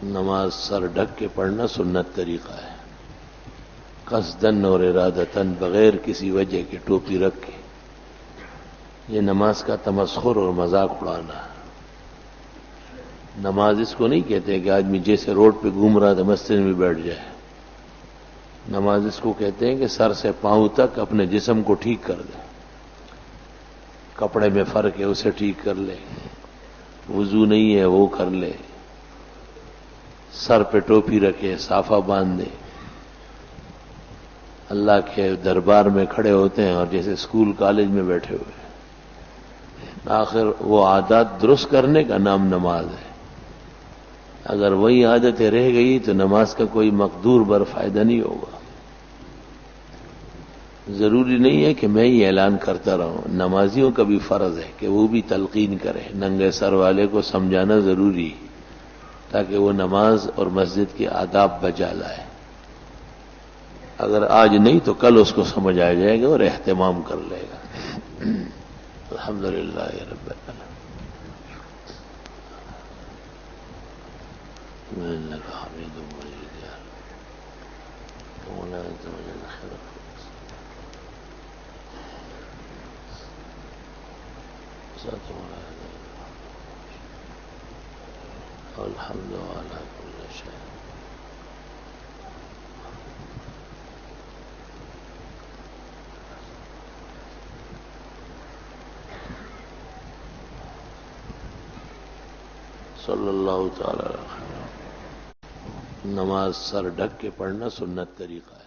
نماز سر ڈھک کے پڑھنا سنت طریقہ ہے، قصدن اور ارادتن، بغیر کسی وجہ کے ٹوپی رکھ کے۔ یہ نماز کا تمسخر اور مذاق اڑانا ہے۔ نماز اس کو نہیں کہتے کہ آدمی جیسے روڈ پہ گھوم رہا تھا مسجد میں بیٹھ جائے۔ نماز اس کو کہتے ہیں کہ سر سے پاؤں تک اپنے جسم کو ٹھیک کر دے۔ کپڑے میں فرق ہے اسے ٹھیک کر لے، وضو نہیں ہے وہ کر لے، سر پہ ٹوپی رکھے، صافہ باندھ دے۔ اللہ کے دربار میں کھڑے ہوتے ہیں اور جیسے اسکول کالج میں بیٹھے ہوئے۔ آخر وہ عادات درست کرنے کا نام نماز ہے۔ اگر وہی عادتیں رہ گئی تو نماز کا کوئی مقدور بر فائدہ نہیں ہوگا۔ ضروری نہیں ہے کہ میں ہی اعلان کرتا رہوں، نمازیوں کا بھی فرض ہے کہ وہ بھی تلقین کریں۔ ننگے سر والے کو سمجھانا ضروری ہے تاکہ وہ نماز اور مسجد کے آداب بجا لائے۔ اگر آج نہیں تو کل اس کو سمجھ آ جائے گا اور اہتمام کر لے گا۔ الحمدللہ رب العالمین۔ انک حمید مجید یا مولا انت وجل خیر الحمد للہ کل شیء۔ صلی اللہ تعالی علیہ وسلم۔ نماز سر ڈھک کے پڑھنا سنت طریقہ ہے۔